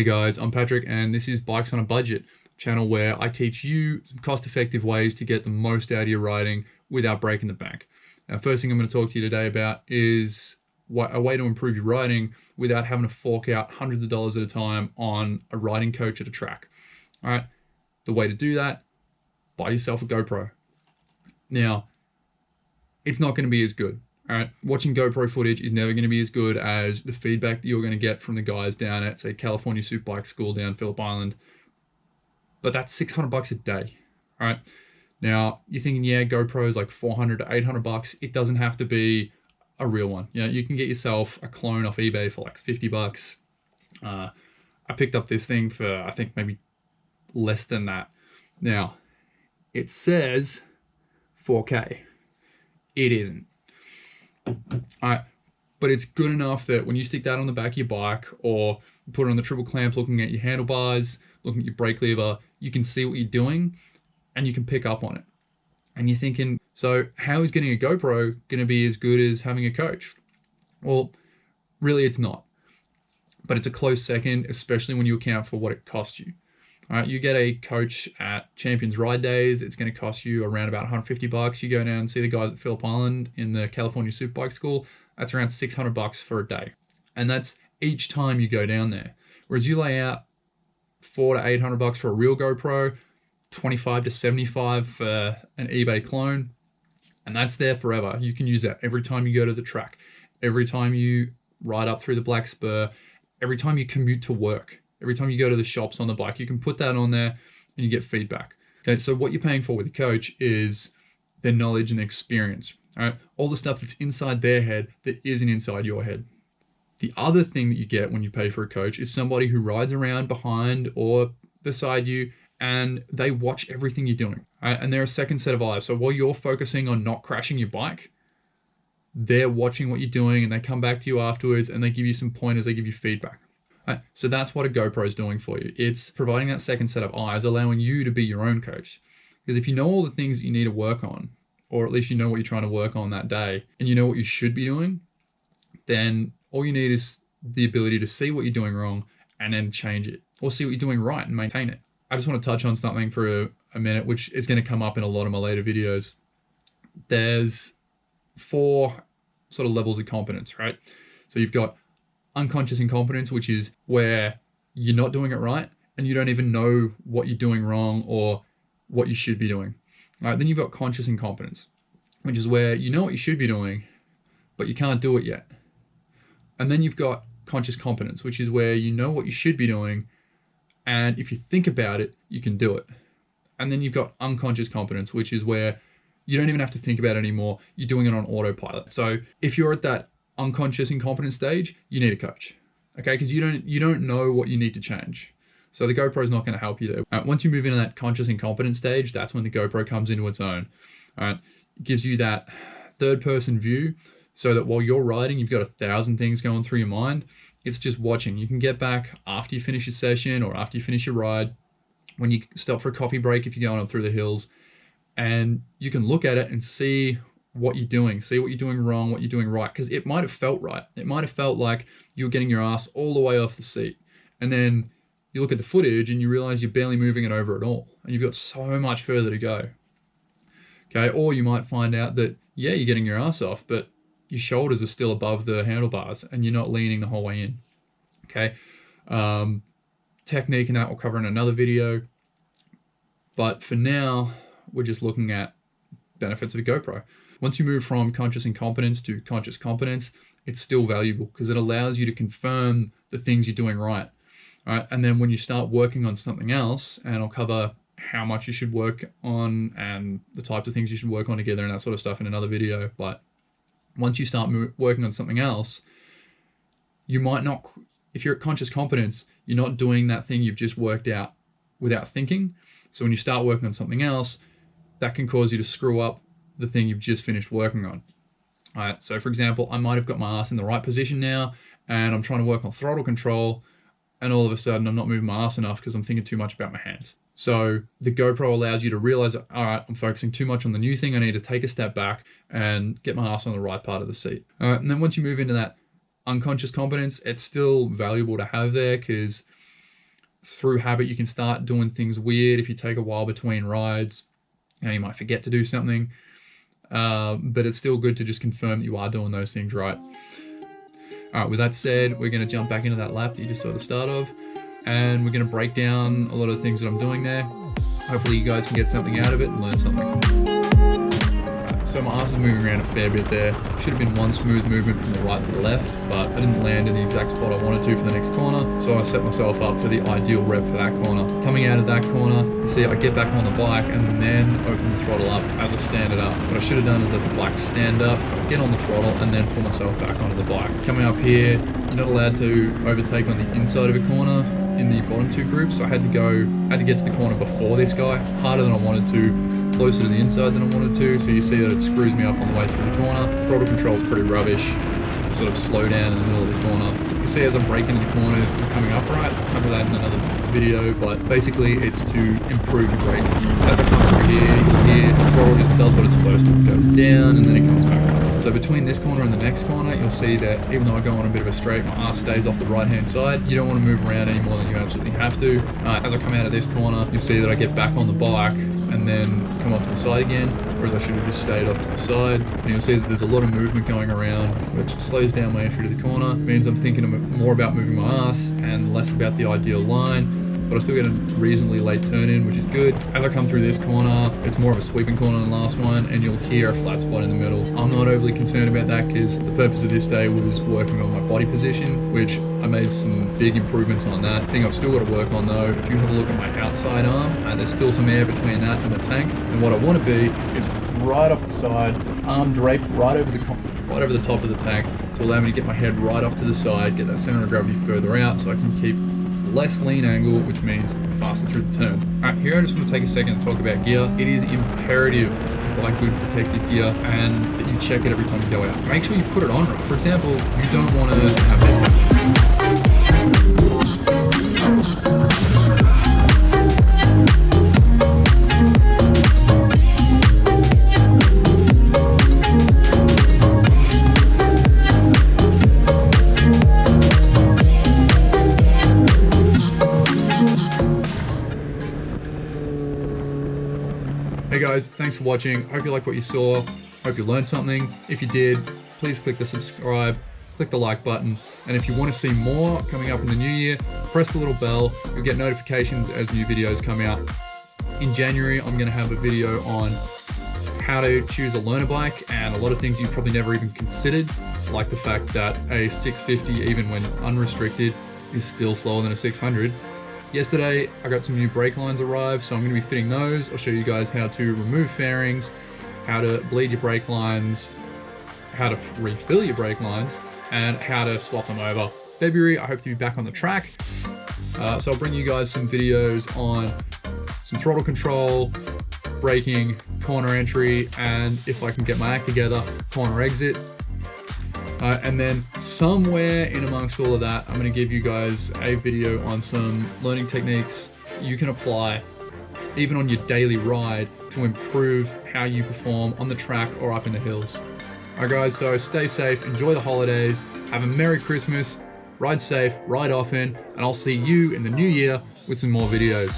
Hey guys, I'm Patrick and this is Bikes on a Budget, channel where I teach you some cost-effective ways to get the most out of your riding without breaking the bank. Now, first thing I'm going to talk to you today about is a way to improve your riding without having to fork out hundreds of dollars at a time on a riding coach at a track. All right, the way to do that, buy yourself a GoPro. Now, it's not going to be as good. All right, watching GoPro footage is never going to be as good as the feedback that you're going to get from the guys down at, say, California Superbike School down Phillip Island. But that's $600 a day. All right. Now you're thinking, yeah, GoPro is like $400 to $800. It doesn't have to be a real one. You know, you can get yourself a clone off eBay for like $50. I picked up this thing for, I think, maybe less than that. Now, it says 4K. It isn't. All right, but it's good enough that when you stick that on the back of your bike or you put it on the triple clamp looking at your handlebars, looking at your brake lever, you can see what you're doing and you can pick up on it. And you're thinking, so how is getting a GoPro going to be as good as having a coach? Well, really it's not. But it's a close second, especially when you account for what it costs you. All right, you get a coach at Champions Ride Days, it's going to cost you around about $150. You go down and see the guys at Phillip Island in the California Superbike School, that's around $600 for a day. And that's each time you go down there. Whereas you lay out $400 to $800 for a real GoPro, $25 to $75 for an eBay clone, and that's there forever. You can use that every time you go to the track, every time you ride up through the Black Spur, every time you commute to work. Every time you go to the shops on the bike, you can put that on there and you get feedback. Okay, so what you're paying for with a coach is their knowledge and experience. All right, all the stuff that's inside their head that isn't inside your head. The other thing that you get when you pay for a coach is somebody who rides around behind or beside you and they watch everything you're doing. All right? And they're a second set of eyes. So while you're focusing on not crashing your bike, they're watching what you're doing and they come back to you afterwards and they give you some pointers, they give you feedback. Right, so that's what a GoPro is doing for you. It's providing that second set of eyes, allowing you to be your own coach. Because if you know all the things that you need to work on, or at least you know what you're trying to work on that day, and you know what you should be doing, then all you need is the ability to see what you're doing wrong and then change it, or see what you're doing right and maintain it. I just want to touch on something for a minute, which is going to come up in a lot of my later videos. There's 4 sort of levels of competence, right? So you've got unconscious incompetence, which is where you're not doing it right and you don't even know what you're doing wrong or what you should be doing. All right, then you've got conscious incompetence, which is where you know what you should be doing, but you can't do it yet. And then you've got conscious competence, which is where you know what you should be doing, and if you think about it, you can do it. And then you've got unconscious competence, which is where you don't even have to think about it anymore. You're doing it on autopilot. So if you're at that unconscious incompetence stage, you need a coach, okay? Because you don't know what you need to change. So the GoPro is not going to help you there. Once you move into that conscious incompetence stage, that's when the GoPro comes into its own. All right, it gives you that third-person view, so that while you're riding, you've got 1,000 things going through your mind. It's just watching. You can get back after you finish your session or after you finish your ride, when you stop for a coffee break if you're going up through the hills, and you can look at it and see what you're doing, see what you're doing wrong, what you're doing right, because it might have felt right. It might have felt like you were getting your ass all the way off the seat. And then you look at the footage and you realize you're barely moving it over at all. And you've got so much further to go. Okay, or you might find out that, yeah, you're getting your ass off, but your shoulders are still above the handlebars and you're not leaning the whole way in. Okay, technique and that we'll cover in another video. But for now, we're just looking at benefits of a GoPro. Once you move from conscious incompetence to conscious competence, it's still valuable because it allows you to confirm the things you're doing right. All right, and then when you start working on something else, and I'll cover how much you should work on and the types of things you should work on together and that sort of stuff in another video. But once you start working on something else, you might not, if you're at conscious competence, you're not doing that thing you've just worked out without thinking. So when you start working on something else, that can cause you to screw up the thing you've just finished working on. All right, so for example, I might have got my ass in the right position now and I'm trying to work on throttle control, and all of a sudden I'm not moving my ass enough because I'm thinking too much about my hands. So the GoPro allows you to realize, all right, I'm focusing too much on the new thing. I need to take a step back and get my ass on the right part of the seat. All right, and then once you move into that unconscious competence, it's still valuable to have there because through habit, you can start doing things weird. If you take a while between rides, you might forget to do something. But it's still good to just confirm that you are doing those things right. All right, with that said, we're going to jump back into that lap that you just saw the start of, and we're going to break down a lot of the things that I'm doing there. Hopefully you guys can get something out of it and learn something. So my arse is moving around a fair bit there. Should have been one smooth movement from the right to the left, but I didn't land in the exact spot I wanted to for the next corner, so I set myself up for the ideal rep for that corner. Coming out of that corner, you see I get back on the bike and then open the throttle up as I stand it up. What I should have done is let the bike stand up, get on the throttle, and then pull myself back onto the bike. Coming up here, you're not allowed to overtake on the inside of a corner in the bottom two groups, so I had to get to the corner before this guy, harder than I wanted to, closer to the inside than I wanted to, so you see that it screws me up on the way through the corner. Throttle control is pretty rubbish. Sort of slow down in the middle of the corner. You see as I'm braking into the corners, I'm coming upright. I'll cover that in another video, but basically it's to improve your braking. So as I come through here, you'll hear the throttle just does what it's supposed to. It goes down and then it comes back up. So between this corner and the next corner, you'll see that even though I go on a bit of a straight, my arse stays off the right-hand side. You don't want to move around any more than you absolutely have to. As I come out of this corner, you'll see that I get back on the bike and then come off to the side again, whereas I should have just stayed off to the side. And you'll see that there's a lot of movement going around, which slows down my entry to the corner. It means I'm thinking more about moving my ass and less about the ideal line, but I still get a reasonably late turn in, which is good. As I come through this corner, it's more of a sweeping corner than the last one, and you'll hear a flat spot in the middle. I'm not overly concerned about that because the purpose of this day was working on my body position, which I made some big improvements on that. Thing I've still got to work on though, if you have a look at my outside arm, there's still some air between that and the tank, and what I want to be is right off the side, arm draped right over the top of the tank to allow me to get my head right off to the side, get that center of gravity further out so I can keep less lean angle, which means faster through the turn. Alright, here I just want to take a second to talk about gear. It is imperative to buy good protective gear and that you check it every time you go out. Make sure you put it on right. For example, you don't want to have this happen. Hey guys, thanks for watching. Hope you like what you saw. Hope you learned something. If you did, please click the subscribe, click the like button. And if you want to see more coming up in the new year, press the little bell. You'll get notifications as new videos come out. In January, I'm going to have a video on how to choose a learner bike and a lot of things you probably never even considered, like the fact that a 650, even when unrestricted, is still slower than a 600. Yesterday, I got some new brake lines arrived, so I'm going to be fitting those. I'll show you guys how to remove fairings, how to bleed your brake lines, how to refill your brake lines, and how to swap them over. February, I hope to be back on the track. So I'll bring you guys some videos on some throttle control, braking, corner entry, and if I can get my act together, corner exit. And then somewhere in amongst all of that, I'm going to give you guys a video on some learning techniques you can apply even on your daily ride to improve how you perform on the track or up in the hills. Alright guys, so stay safe, enjoy the holidays, have a Merry Christmas, ride safe, ride often, and I'll see you in the new year with some more videos.